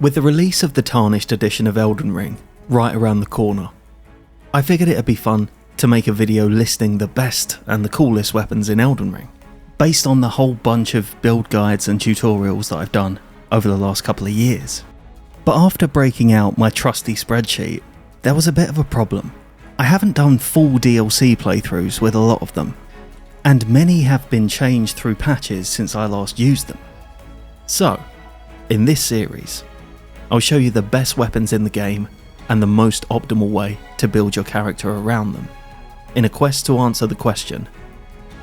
With the release of the Tarnished Edition of Elden Ring right around the corner, I figured it'd be fun to make a video listing the best and the coolest weapons in Elden Ring, based on the whole bunch of build guides and tutorials that I've done over the last couple of years. But after breaking out my trusty spreadsheet, there was a bit of a problem. I haven't done full DLC playthroughs with a lot of them, and many have been changed through patches since I last used them. So, in this series, I'll show you the best weapons in the game and the most optimal way to build your character around them, in a quest to answer the question,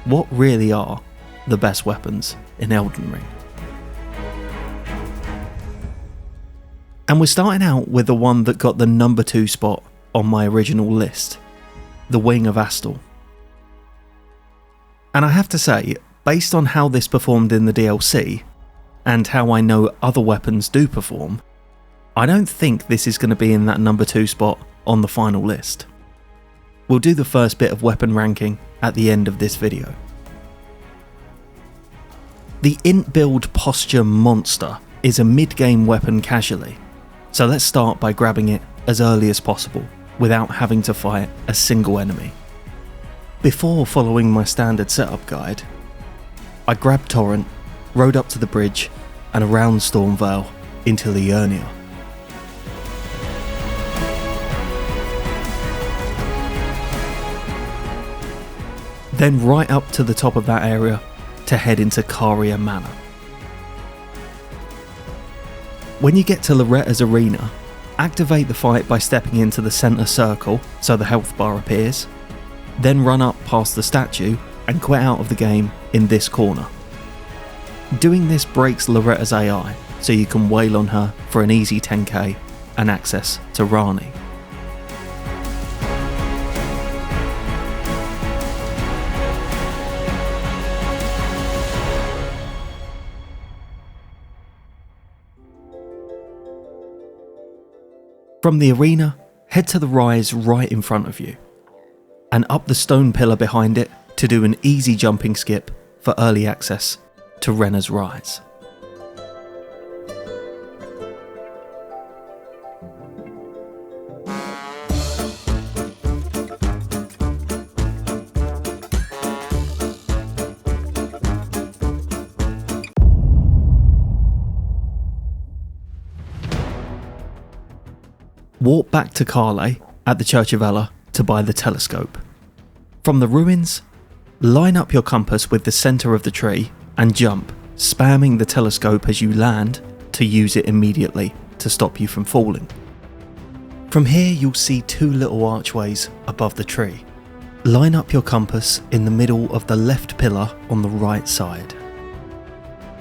what really are the best weapons in Elden Ring? And we're starting out with the one that got the number 2 spot on my original list, the Wing of Astal. And I have to say, based on how this performed in the DLC, and how I know other weapons do perform, I don't think this is going to be in that number 2 spot on the final list. We'll do the first bit of weapon ranking at the end of this video. The Int Build Posture Monster is a mid-game weapon casually, so let's start by grabbing it as early as possible without having to fight a single enemy. Before following my standard setup guide, I grabbed Torrent, rode up to the bridge and around Stormvale into Liurnia. Then right up to the top of that area to head into Caria Manor. When you get to Loretta's arena, activate the fight by stepping into the centre circle so the health bar appears, then run up past the statue and quit out of the game in this corner. Doing this breaks Loretta's AI, so you can wail on her for an easy 10k and access to Rani. From the arena, head to the rise right in front of you, and up the stone pillar behind it to do an easy jumping skip for early access to Renna's Rise. Walk back to Carle at the Church of Ella to buy the telescope. From the ruins, line up your compass with the centre of the tree and jump, spamming the telescope as you land to use it immediately to stop you from falling. From here you'll see 2 little archways above the tree. Line up your compass in the middle of the left pillar on the right side.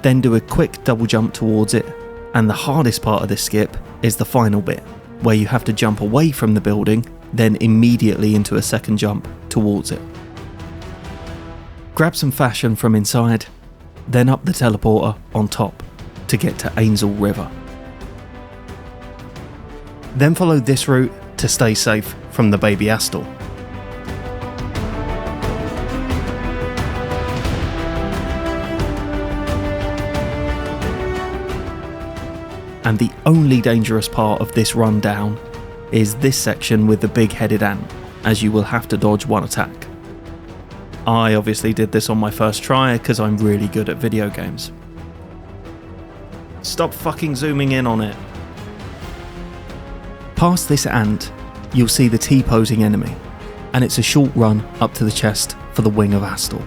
Then do a quick double jump towards it, and the hardest part of this skip is the final bit, where you have to jump away from the building, then immediately into a second jump towards it. Grab some fashion from inside, then up the teleporter on top to get to Ainsel River. Then follow this route to stay safe from the baby Astal. And the only dangerous part of this run down is this section with the big-headed ant, as you will have to dodge one attack. I obviously did this on my first try because I'm really good at video games. Stop fucking zooming in on it. Past this ant, you'll see the T-posing enemy, and it's a short run up to the chest for the Wing of Astal.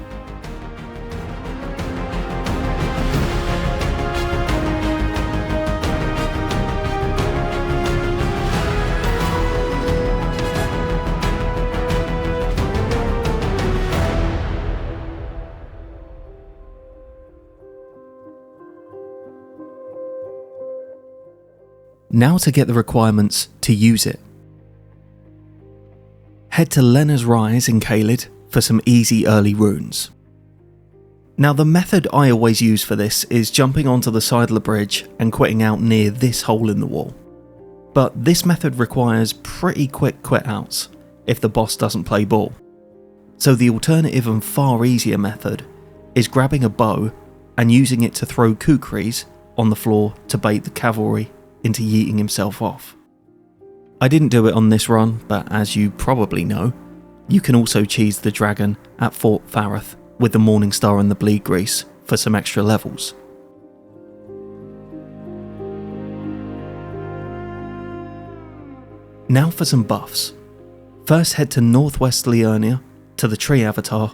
Now to get the requirements to use it. Head to Lenna's Rise in Caelid for some easy early runes. Now the method I always use for this is jumping onto the side of the bridge and quitting out near this hole in the wall. But this method requires pretty quick quit outs if the boss doesn't play ball. So the alternative and far easier method is grabbing a bow and using it to throw kukris on the floor to bait the cavalry into yeeting himself off. I didn't do it on this run, but as you probably know, you can also cheese the dragon at Fort Fareth with the Morning Star and the Bleed Grease for some extra levels. Now for some buffs. First head to Northwest Liurnia to the Tree Avatar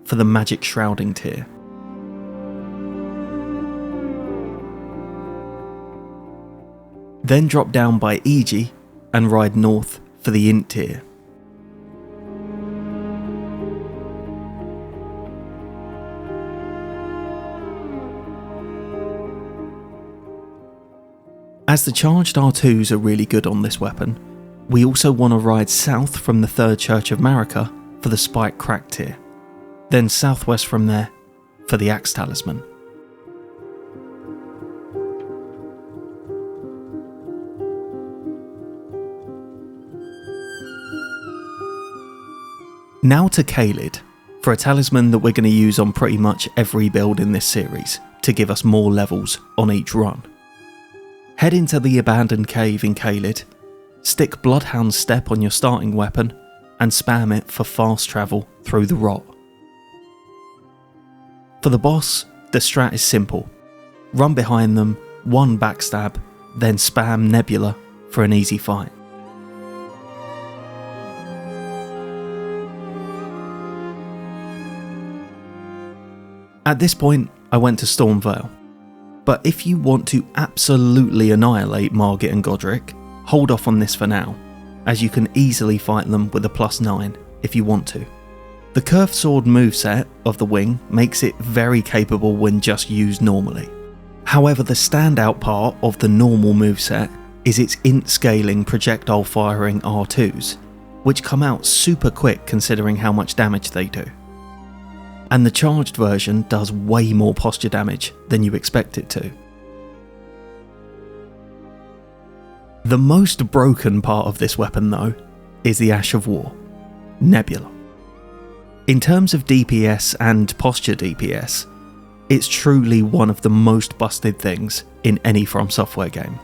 for the Magic Shrouding tier. Then drop down by Iji and ride north for the Int tier. As the charged R2s are really good on this weapon, we also want to ride south from the Third Church of Marika for the Spike Crack tier, then southwest from there for the Axe Talisman. Now to Kaled, for a talisman that we're going to use on pretty much every build in this series to give us more levels on each run. Head into the abandoned cave in Kaled, stick Bloodhound's Step on your starting weapon and spam it for fast travel through the rot. For the boss, the strat is simple. Run behind them, one backstab, then spam Nebula for an easy fight. At this point, I went to Stormvale, but if you want to absolutely annihilate Margit and Godric, hold off on this for now, as you can easily fight them with a +9 if you want to. The Curved Sword moveset of the wing makes it very capable when just used normally. However, the standout part of the normal moveset is its int scaling projectile firing R2s, which come out super quick considering how much damage they do. And the charged version does way more posture damage than you expect it to. The most broken part of this weapon though is the Ash of War, Nebula. In terms of DPS and posture DPS, it's truly one of the most busted things in any From Software game.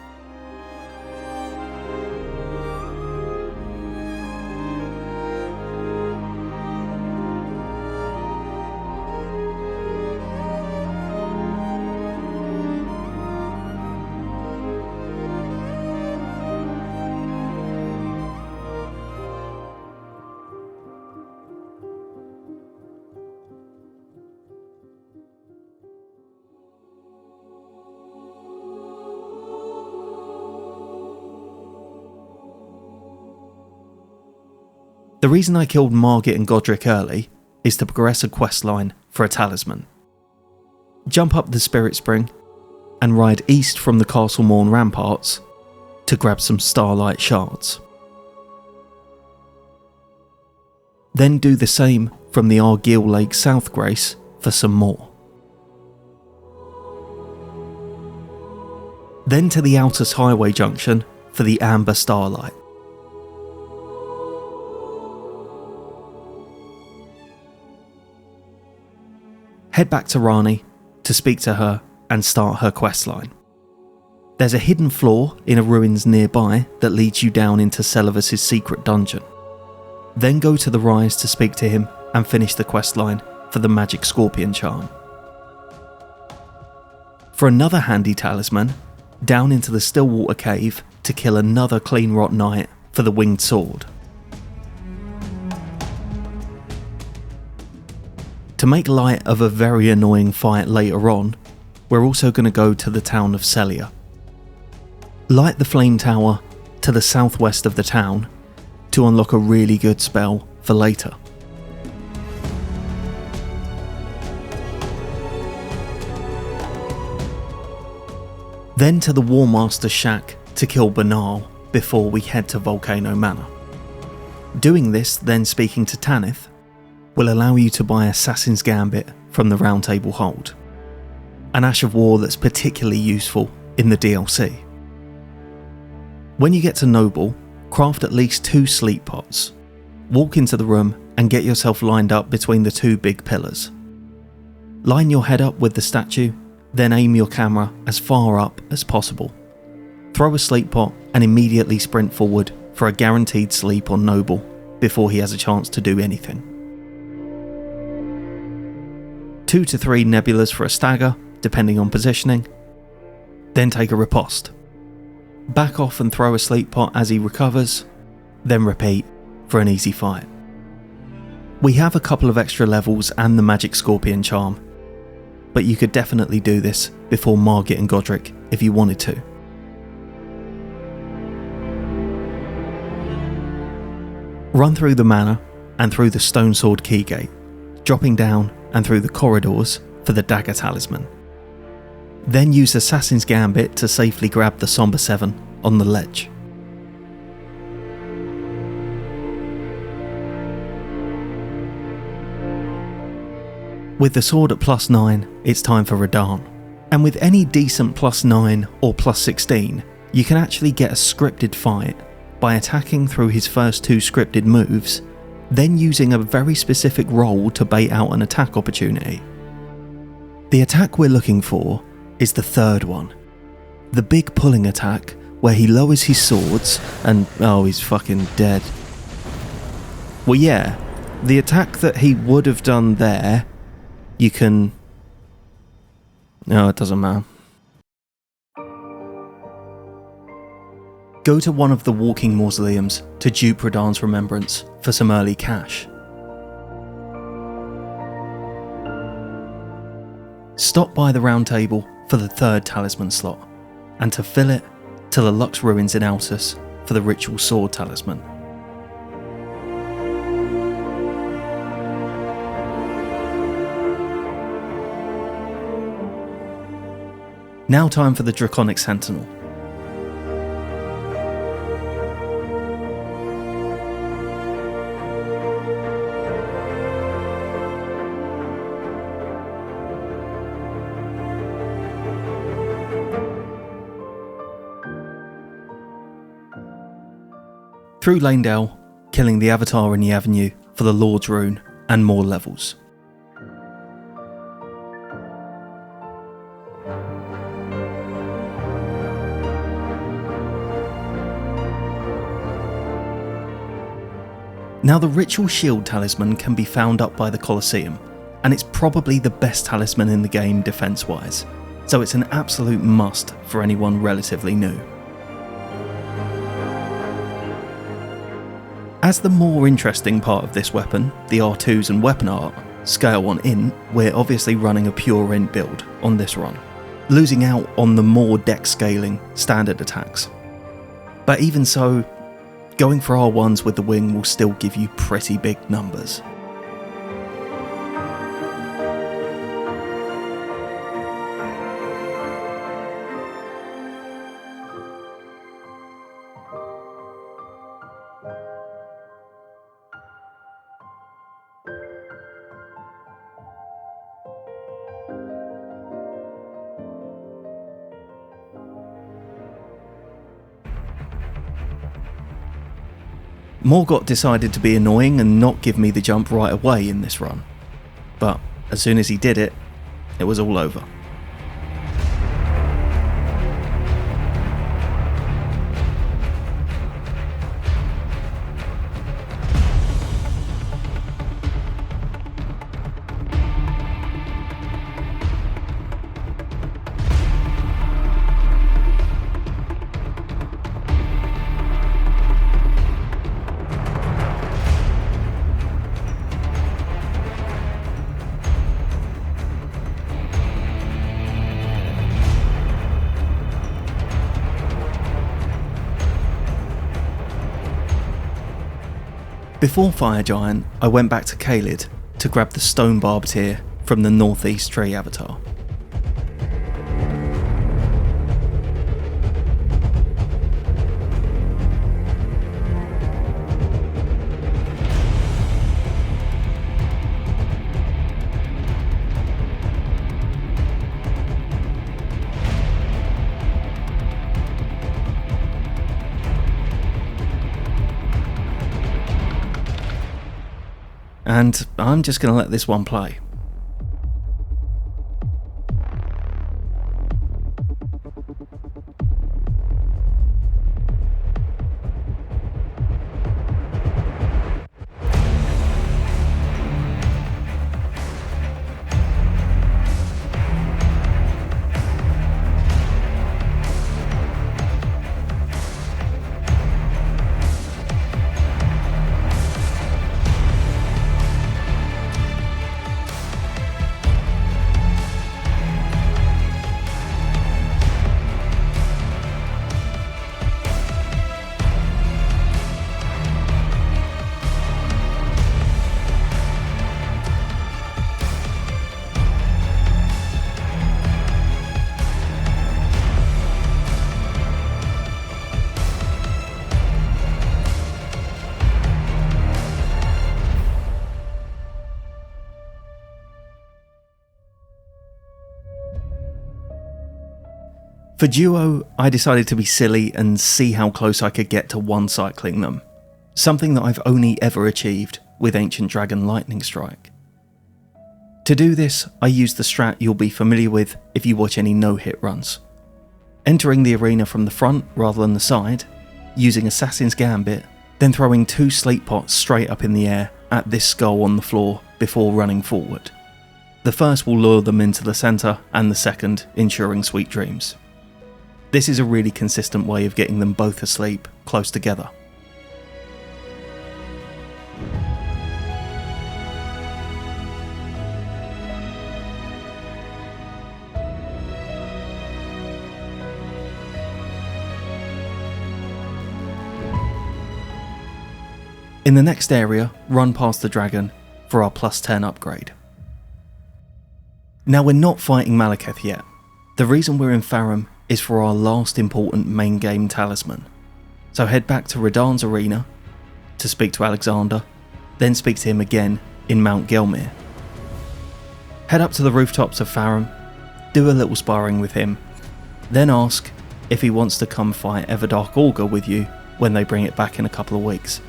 The reason I killed Margit and Godric early is to progress a questline for a talisman. Jump up the Spirit Spring and ride east from the Castle Morn ramparts to grab some Starlight Shards. Then do the same from the Argyll Lake South Grace for some more. Then to the Altus Highway Junction for the Amber Starlight. Head back to Rani to speak to her and start her questline. There's a hidden floor in a ruins nearby that leads you down into Seluvis' secret dungeon. Then go to the Rise to speak to him and finish the questline for the Magic Scorpion Charm. For another handy talisman, down into the Stillwater Cave to kill another Clean Rot Knight for the Winged Sword. To make light of a very annoying fight later on, we're also going to go to the town of Celia. Light the Flame Tower to the southwest of the town to unlock a really good spell for later. Then to the War Master's shack to kill Banal before we head to Volcano Manor. Doing this, then speaking to Tanith, will allow you to buy Assassin's Gambit from the Round Table Hold, an Ash of War that's particularly useful in the DLC. When you get to Noble, craft at least 2 sleep pots, walk into the room and get yourself lined up between the 2 big pillars. Line your head up with the statue, then aim your camera as far up as possible. throw a sleep pot and immediately sprint forward for a guaranteed sleep on Noble before he has a chance to do anything. 2 to 3 nebulas for a stagger, depending on positioning. Then take a riposte. Back off and throw a sleep pot as he recovers, then repeat for an easy fight. We have a couple of extra levels and the magic scorpion charm, but you could definitely do this before Margit and Godric if you wanted to. Run through the manor and through the Stone Sword Key Gate, dropping down and through the corridors for the Dagger Talisman. Then use Assassin's Gambit to safely grab the Somber 7 on the ledge. With the sword at +9, it's time for Radahn. And with any decent +9 or +16, you can actually get a scripted fight by attacking through his first 2 scripted moves, then using a very specific roll to bait out an attack opportunity. The attack we're looking for is the third one. The big pulling attack where he lowers his swords and he's fucking dead. Well yeah, the attack that he would have done there, you can... No, it doesn't matter. Go to one of the walking mausoleums to dupe Radahn's remembrance for some early cash. Stop by the round table for the 3rd talisman slot, and to fill it to the Lux Ruins in Altus for the ritual sword talisman. Now time for the Draconic Sentinel. Through Lanedale, killing the Avatar in the Avenue for the Lord's Rune and more levels. Now the Ritual Shield Talisman can be found up by the Colosseum, and it's probably the best talisman in the game defense-wise, so it's an absolute must for anyone relatively new. As the more interesting part of this weapon, the R2s and weapon art, scale on int, we're obviously running a pure int build on this run, losing out on the more dex scaling standard attacks. But even so, going for R1s with the wing will still give you pretty big numbers. Morgott decided to be annoying and not give me the jump right away in this run, but as soon as he did it, it was all over. Before Fire Giant, I went back to Caelid to grab the Stone Barbed Tear from the Northeast Tree Avatar. And I'm just going to let this one play. For duo, I decided to be silly and see how close I could get to one-cycling them, something that I've only ever achieved with Ancient Dragon Lightning Strike. To do this, I used the strat you'll be familiar with if you watch any no-hit runs. Entering the arena from the front rather than the side, using Assassin's Gambit, then throwing 2 sleep pots straight up in the air at this skull on the floor before running forward. The first will lure them into the centre and the second ensuring sweet dreams. This is a really consistent way of getting them both asleep close together. In the next area, run past the dragon for our plus 10 upgrade. Now we're not fighting Malekith yet. The reason we're in Farum is for our last important main game talisman. So head back to Radahn's arena to speak to Alexander, then speak to him again in Mount Gelmir. Head up to the rooftops of Farum, do a little sparring with him, then ask if he wants to come fight Everdark Augur with you when they bring it back in a couple of weeks.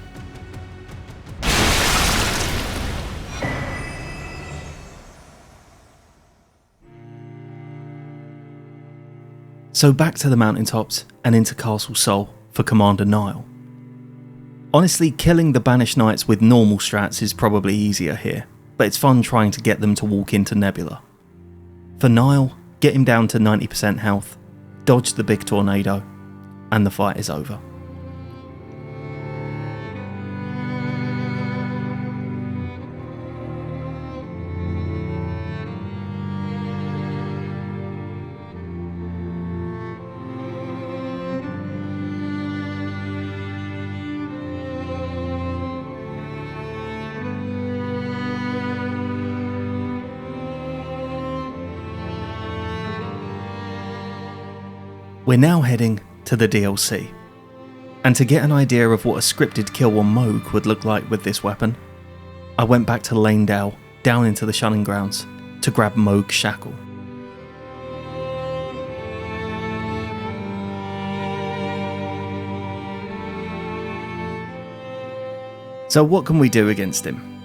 So back to the mountaintops and into Castle Sol for Commander Nile. Honestly, killing the Banished Knights with normal strats is probably easier here, but it's fun trying to get them to walk into Nebula. For Nile, get him down to 90% health, dodge the big tornado, and the fight is over. We're now heading to the DLC, and to get an idea of what a scripted kill on Mohg would look like with this weapon, I went back to Lanedale down into the Shunning Grounds to grab Mohg's Shackle. So what can we do against him?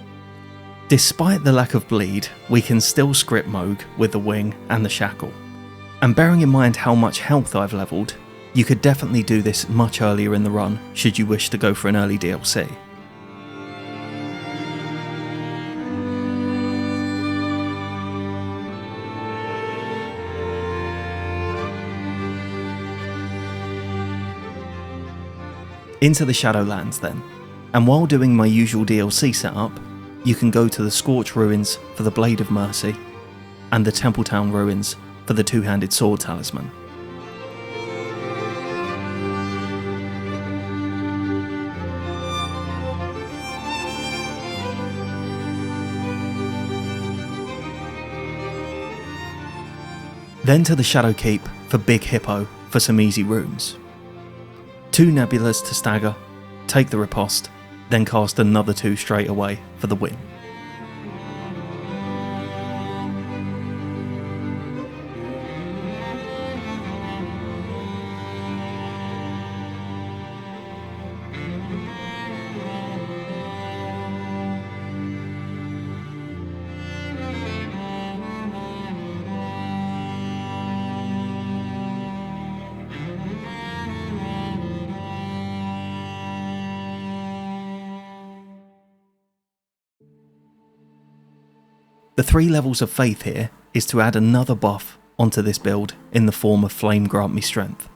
Despite the lack of bleed, we can still script Mohg with the wing and the shackle. And bearing in mind how much health I've levelled, you could definitely do this much earlier in the run should you wish to go for an early DLC. Into the Shadowlands then, and while doing my usual DLC setup, you can go to the Scorch Ruins for the Blade of Mercy, and the Templetown Ruins for the Two-Handed Sword Talisman. Then to the Shadow Keep for Big Hippo for some easy runes. 2 Nebulas to stagger, take the riposte, then cast another 2 straight away for the win. The 3 levels of faith here is to add another buff onto this build in the form of Flame Grant Me Strength.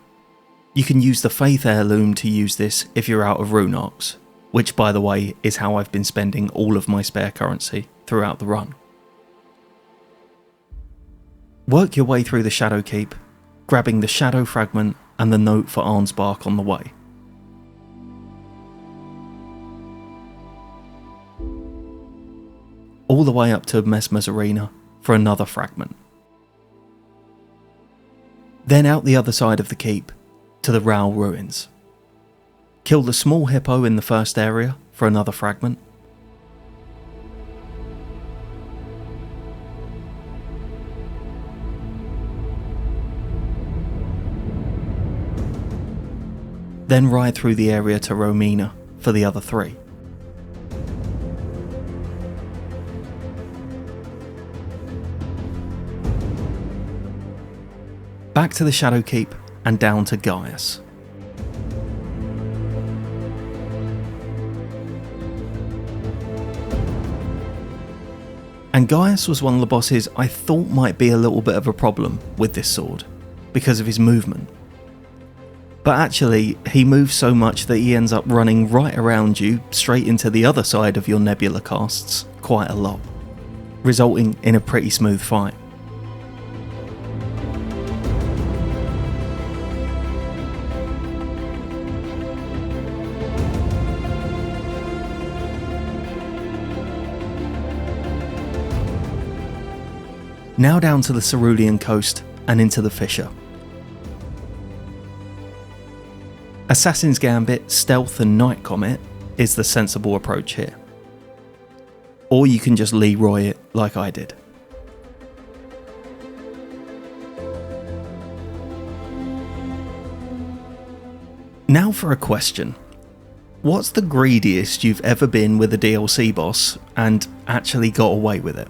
You can use the Faith Heirloom to use this if you're out of Rune Arcs, which by the way is how I've been spending all of my spare currency throughout the run. Work your way through the Shadow Keep, grabbing the Shadow Fragment and the note for Arnsbark on the way. All the way up to Mesmer's Arena for another fragment. Then out the other side of the keep to the Rao Ruins. Kill the small hippo in the first area for another fragment. then ride through the area to Romina for the other 3. Back to the Shadowkeep and down to Gaius. And Gaius was one of the bosses I thought might be a little bit of a problem with this sword, because of his movement. But actually, he moves so much that he ends up running right around you, straight into the other side of your nebula casts, quite a lot, resulting in a pretty smooth fight. Now down to the Cerulean coast and into the Fissure. Assassin's Gambit, Stealth and Night Comet is the sensible approach here. Or you can just Leroy it like I did. Now for a question. What's the greediest you've ever been with a DLC boss and actually got away with it?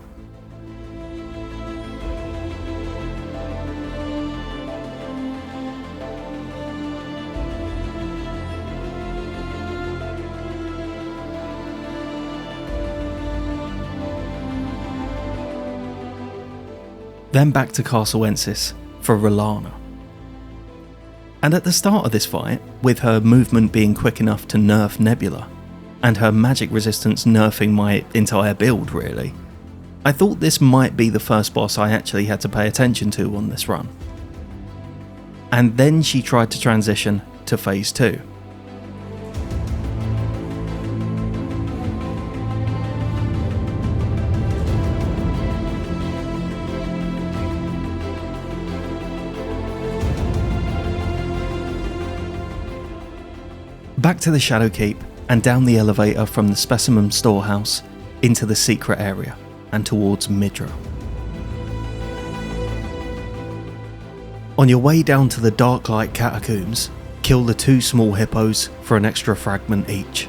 Then back to Castle Ensis for R'Larna. And at the start of this fight, with her movement being quick enough to nerf Nebula, and her magic resistance nerfing my entire build really, I thought this might be the first boss I actually had to pay attention to on this run. And then she tried to transition to Phase 2. Back to the Shadowkeep and down the elevator from the Specimen Storehouse into the secret area and towards Midra. On your way down to the Darklight Catacombs, kill the 2 small hippos for an extra fragment each.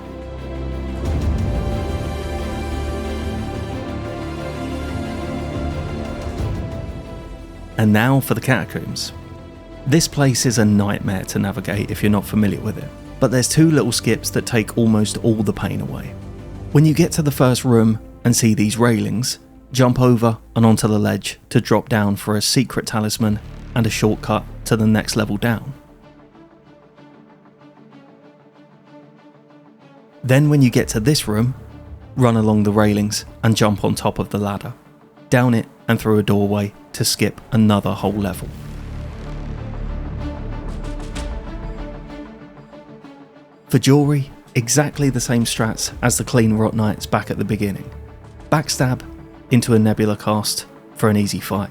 And now for the Catacombs. This place is a nightmare to navigate if you're not familiar with it. But there's 2 little skips that take almost all the pain away. When you get to the first room and see these railings, jump over and onto the ledge to drop down for a secret talisman and a shortcut to the next level down. Then when you get to this room, run along the railings and jump on top of the ladder, down it and through a doorway to skip another whole level. For jewellery, exactly the same strats as the Clean Rot Knights back at the beginning. Backstab into a Nebula cast for an easy fight.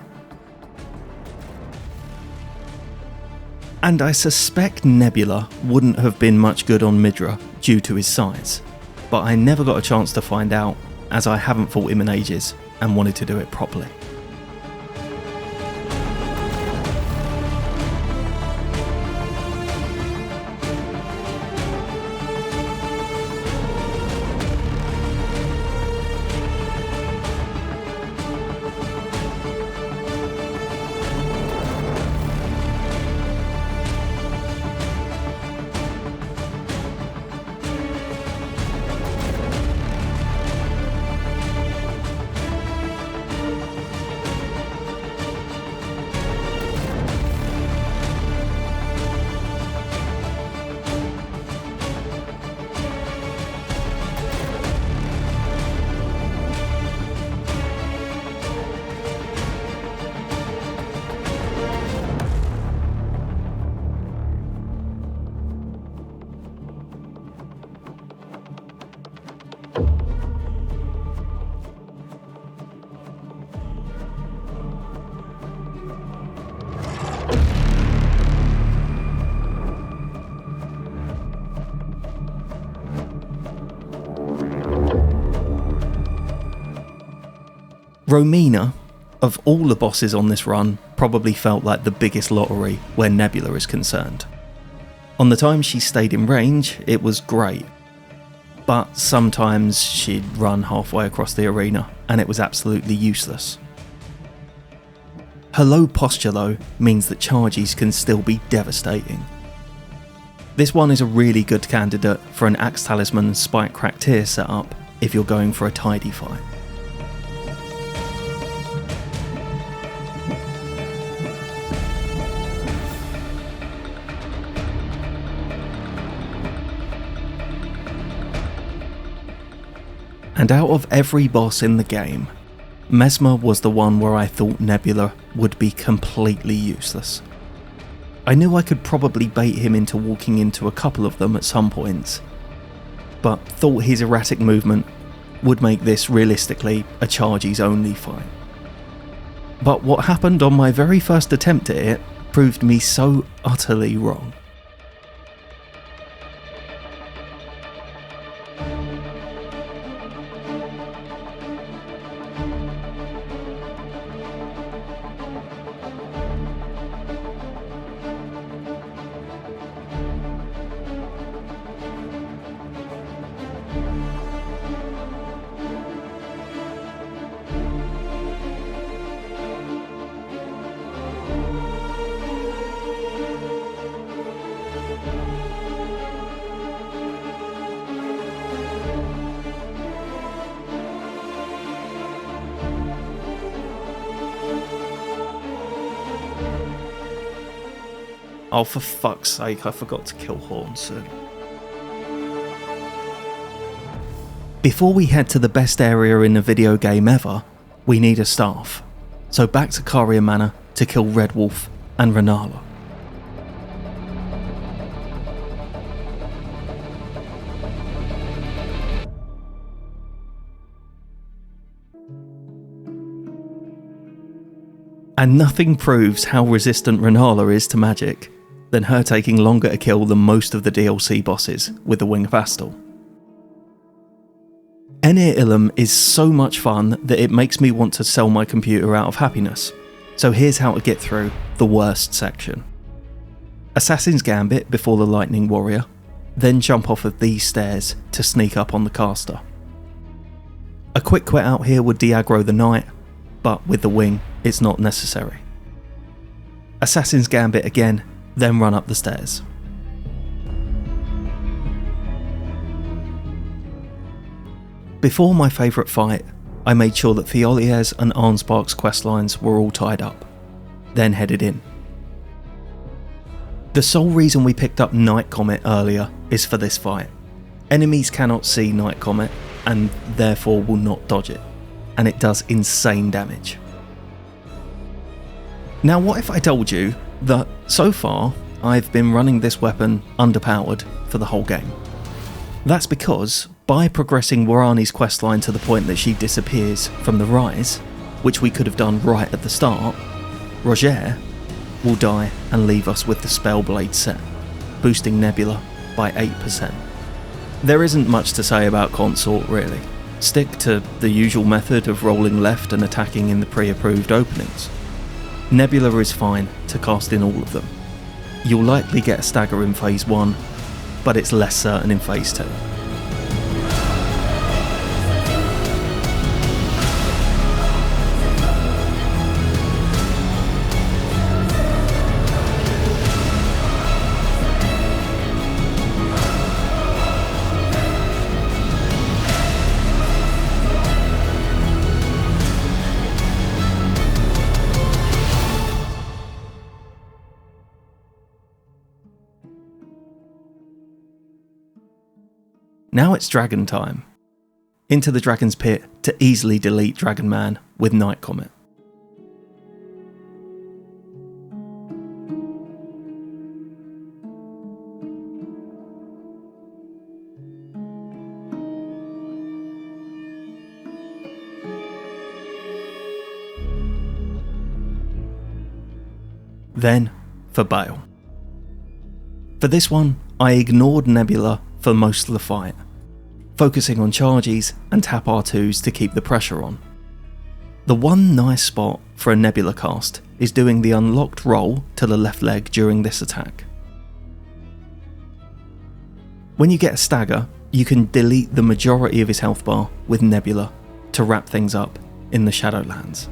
And I suspect Nebula wouldn't have been much good on Midra due to his size, but I never got a chance to find out as I haven't fought him in ages and wanted to do it properly. Romina, of all the bosses on this run, probably felt like the biggest lottery where Nebula is concerned. On the time she stayed in range, it was great. But sometimes she'd run halfway across the arena, and it was absolutely useless. Her low posture though means that charges can still be devastating. This one is a really good candidate for an Axe Talisman and Spike Crack tier setup if you're going for a tidy fight. And out of every boss in the game, Mesmer was the one where I thought Nebula would be completely useless. I knew I could probably bait him into walking into a couple of them at some points, but thought his erratic movement would make this realistically a charges only fight. But what happened on my very first attempt at it proved me so utterly wrong. Oh, for fuck's sake, I forgot to kill Hornson. Before we head to the best area in a video game ever, we need a staff. So back to Caria Manor to kill Red Wolf and Renala. And nothing proves how resistant Renala is to magic than her taking longer to kill than most of the DLC bosses with the Wing of Astal. Enir Ilum is so much fun that it makes me want to sell my computer out of happiness, so here's how to get through the worst section. Assassin's Gambit before the Lightning Warrior, then jump off of these stairs to sneak up on the caster. A quick quit out here would de-aggro the knight, but with the wing it's not necessary. Assassin's Gambit again, then run up the stairs. Before my favourite fight, I made sure that Thiolier's and Arnspark's questlines were all tied up, then headed in. The sole reason we picked up Night Comet earlier is for this fight. Enemies cannot see Night Comet and therefore will not dodge it, and it does insane damage. Now what if I told you that so far I've been running this weapon underpowered for the whole game? That's because by progressing Warani's questline to the point that she disappears from the Rise, which we could have done right at the start, Roger will die and leave us with the Spellblade set, boosting Nebula by 8%. There isn't much to say about Consort really. Stick to the usual method of rolling left and attacking in the pre-approved openings. Nebula is fine to cast in all of them. You'll likely get a stagger in phase 1, but it's less certain in phase 2. Now it's dragon time. Into the dragon's pit to easily delete Dragon Man with Night Comet. Then for Bale. For this one, I ignored Nebula for most of the fight, focusing on charges and tap R2s to keep the pressure on. The one nice spot for a Nebula cast is doing the unlocked roll to the left leg during this attack. When you get a stagger, you can delete the majority of his health bar with Nebula to wrap things up in the Shadowlands.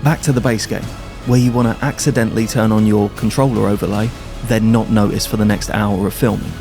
Back to the base game, where you want to accidentally turn on your controller overlay, then not notice for the next hour of filming.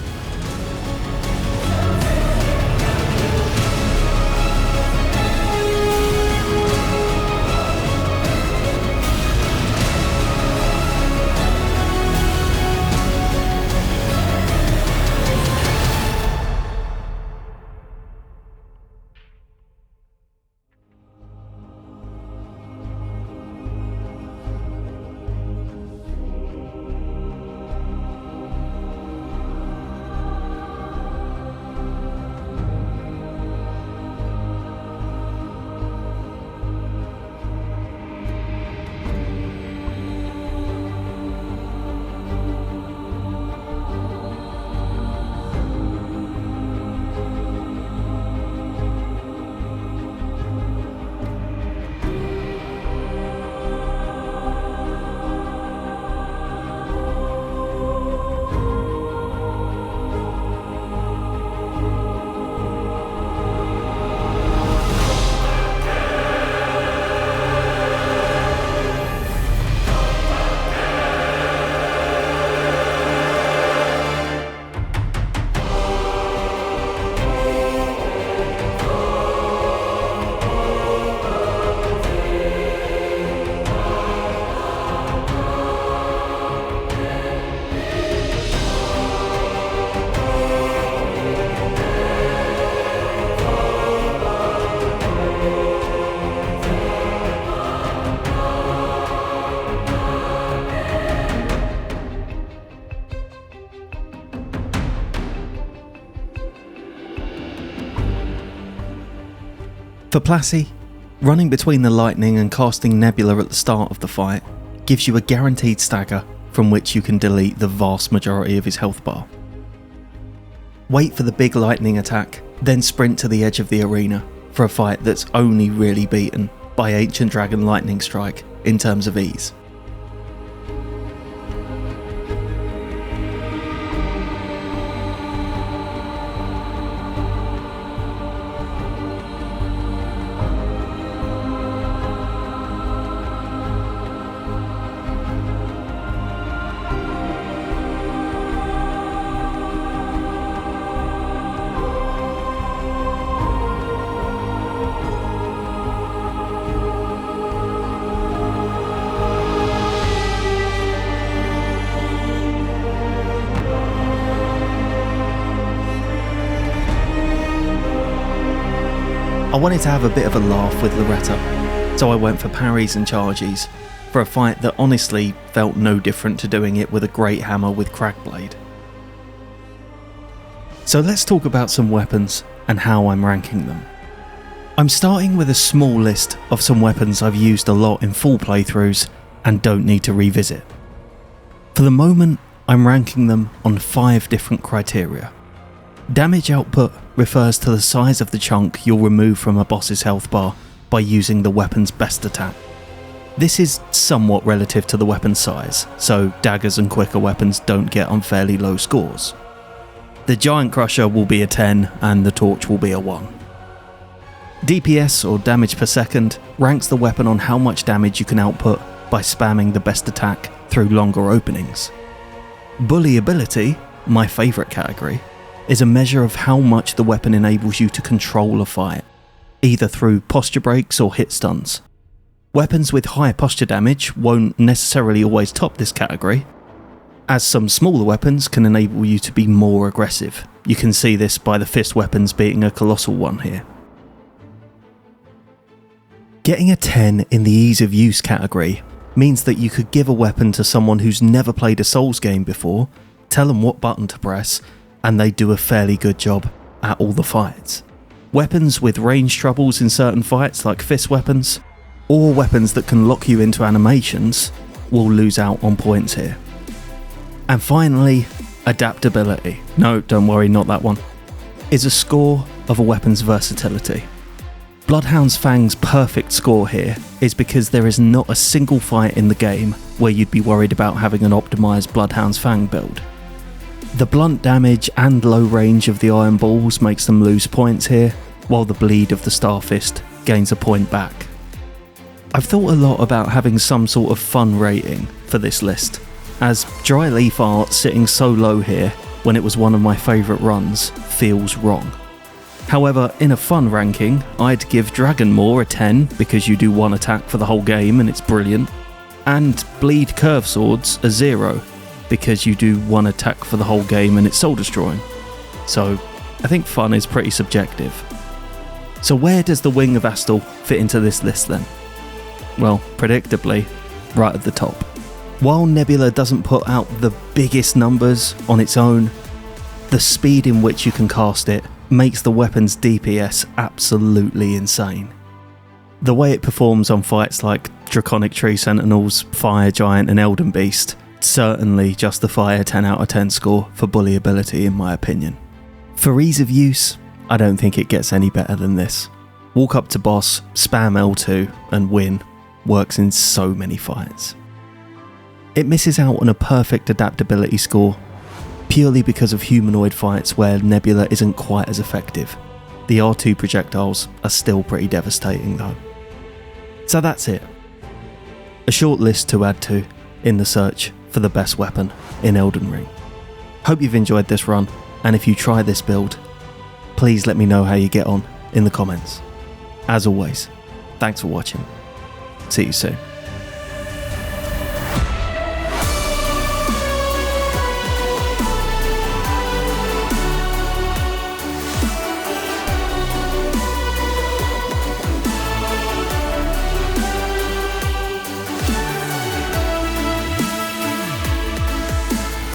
For Plassey, running between the lightning and casting Nebula at the start of the fight gives you a guaranteed stagger from which you can delete the vast majority of his health bar. Wait for the big lightning attack, then sprint to the edge of the arena for a fight that's only really beaten by Ancient Dragon Lightning Strike in terms of ease. I wanted to have a bit of a laugh with Loretta, so I went for parries and charges, for a fight that honestly felt no different to doing it with a great hammer with Crackblade. So let's talk about some weapons and how I'm ranking them. I'm starting with a small list of some weapons I've used a lot in full playthroughs and don't need to revisit. For the moment, I'm ranking them on 5 different criteria. Damage output refers to the size of the chunk you'll remove from a boss's health bar by using the weapon's best attack. This is somewhat relative to the weapon's size, so daggers and quicker weapons don't get unfairly low scores. The Giant Crusher will be a 10 and the Torch will be a 1. DPS, or damage per second, ranks the weapon on how much damage you can output by spamming the best attack through longer openings. Bully ability, my favourite category, is a measure of how much the weapon enables you to control a fight, either through posture breaks or hit stuns. Weapons with high posture damage won't necessarily always top this category, as some smaller weapons can enable you to be more aggressive. You can see this by the fist weapons being a colossal one here. Getting a 10 in the ease of use category means that you could give a weapon to someone who's never played a Souls game before, tell them what button to press, and they do a fairly good job at all the fights. Weapons with range troubles in certain fights like fist weapons, or weapons that can lock you into animations, will lose out on points here. And finally, adaptability. No, don't worry, not that one. Is a score of a weapon's versatility. Bloodhound's Fang's perfect score here is because there is not a single fight in the game where you'd be worried about having an optimised Bloodhound's Fang build. The blunt damage and low range of the iron balls makes them lose points here, while the bleed of the Starfist gains a point back. I've thought a lot about having some sort of fun rating for this list, as Dry Leaf Art sitting so low here when it was one of my favourite runs feels wrong. However, in a fun ranking, I'd give Dragonmaw a 10 because you do one attack for the whole game and it's brilliant, and Bleed Curve Swords a 0 because you do one attack for the whole game and it's soul destroying. So I think fun is pretty subjective. So where does the Wing of Astal fit into this list then? Well, predictably, right at the top. While Nebula doesn't put out the biggest numbers on its own, the speed in which you can cast it makes the weapon's DPS absolutely insane. The way it performs on fights like Draconic Tree Sentinels, Fire Giant and Elden Beast certainly justify a 10 out of 10 score for bully ability in my opinion. For ease of use, I don't think it gets any better than this. Walk up to boss, spam L2 and win works in so many fights. It misses out on a perfect adaptability score purely because of humanoid fights where Nebula isn't quite as effective. The R2 projectiles are still pretty devastating though. So that's it. A short list to add to in the search for the best weapon in Elden Ring. Hope you've enjoyed this run, and if you try this build, please let me know how you get on in the comments. As always, thanks for watching. See you soon.